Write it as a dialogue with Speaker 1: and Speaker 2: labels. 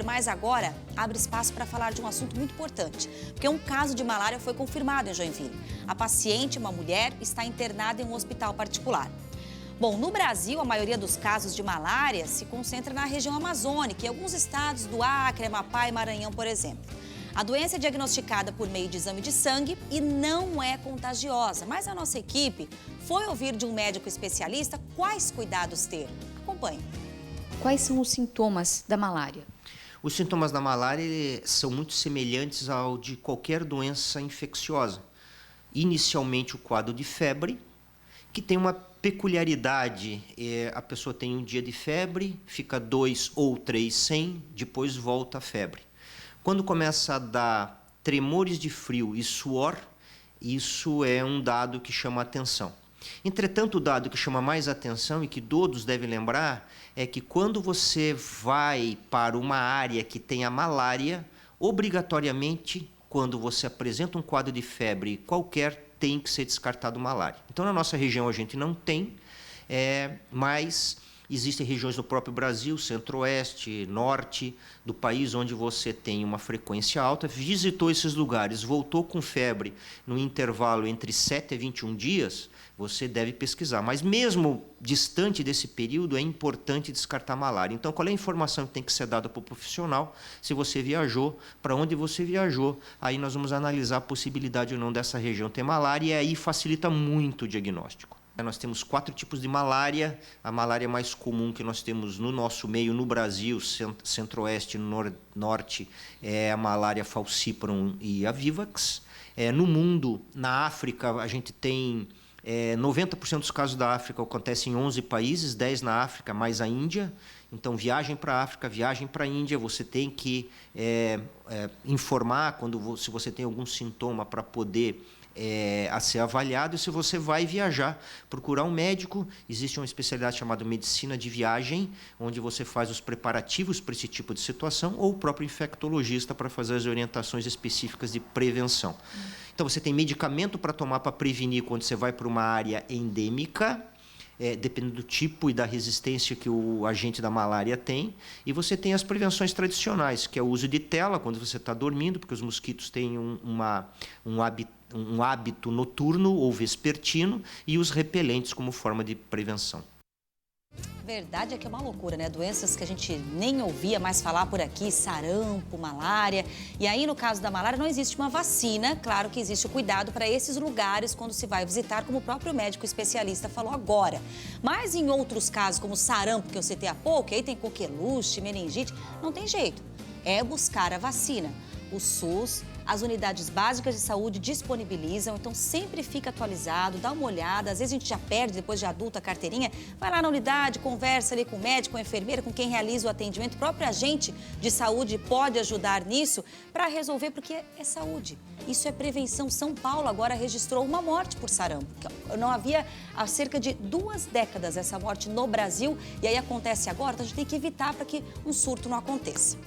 Speaker 1: Mas agora abre espaço para falar de um assunto muito importante, porque um caso de malária foi confirmado em Joinville. A paciente, uma mulher, está internada em um hospital particular. Bom, no Brasil, a maioria dos casos de malária se concentra na região amazônica, em alguns estados do Acre, Amapá e Maranhão, por exemplo. A doença é diagnosticada por meio de exame de sangue e não é contagiosa. Mas a nossa equipe foi ouvir de um médico especialista quais cuidados ter. Acompanhe.
Speaker 2: Quais são os sintomas da malária?
Speaker 3: Os sintomas da malária são muito semelhantes ao de qualquer doença infecciosa. Inicialmente, o quadro de febre, que tem uma peculiaridade. A pessoa tem um dia de febre, fica 2 ou 3 sem, depois volta a febre. Quando começa a dar tremores de frio e suor, isso é um dado que chama atenção. Entretanto, o dado que chama mais atenção e que todos devem lembrar é que quando você vai para uma área que tem a malária, obrigatoriamente, quando você apresenta um quadro de febre qualquer, tem que ser descartado malária. Então, na nossa região a gente não tem, mas existem regiões do próprio Brasil, centro-oeste, norte do país, onde você tem uma frequência alta. Visitou esses lugares, voltou com febre no intervalo entre 7 a 21 dias, você deve pesquisar. Mas mesmo distante desse período, é importante descartar malária. Então, qual é a informação que tem que ser dada para o profissional? Se você viajou, para onde você viajou, aí nós vamos analisar a possibilidade ou não dessa região ter malária, e aí facilita muito o diagnóstico. Nós temos 4 tipos de malária. A malária mais comum que nós temos no nosso meio, no Brasil, centro-oeste e norte, é a malária falciparum e a vivax. No mundo, na África, a gente tem 90% dos casos da África acontecem em 11 países, 10 na África, mais a Índia. Então, viagem para a África, viagem para a Índia, você tem que informar se você tem algum sintoma para poder a ser avaliado. E se você vai viajar, procurar um médico. Existe uma especialidade chamada medicina de viagem, onde você faz os preparativos para esse tipo de situação, ou o próprio infectologista para fazer as orientações específicas de prevenção. Então, você tem medicamento para tomar para prevenir quando você vai para uma área endêmica, dependendo do tipo e da resistência que o agente da malária tem. E você tem as prevenções tradicionais, que é o uso de tela quando você está dormindo, porque os mosquitos têm um hábito noturno ou vespertino, e os repelentes como forma de prevenção.
Speaker 1: Verdade é que é uma loucura, né? Doenças que a gente nem ouvia mais falar por aqui, sarampo, malária. E aí, no caso da malária, não existe uma vacina. Claro que existe o cuidado para esses lugares quando se vai visitar, como o próprio médico especialista falou agora. Mas em outros casos, como sarampo, que eu citei há pouco, aí tem coqueluche, meningite, não tem jeito. É buscar a vacina. O SUS, as unidades básicas de saúde disponibilizam, então sempre fica atualizado, dá uma olhada. Às vezes a gente já perde, depois de adulto, a carteirinha. Vai lá na unidade, conversa ali com o médico, com a enfermeira, com quem realiza o atendimento. O próprio agente de saúde pode ajudar nisso para resolver, porque é saúde. Isso é prevenção. São Paulo agora registrou uma morte por sarampo. Não havia há cerca de 2 décadas essa morte no Brasil, e aí acontece agora, então a gente tem que evitar para que um surto não aconteça.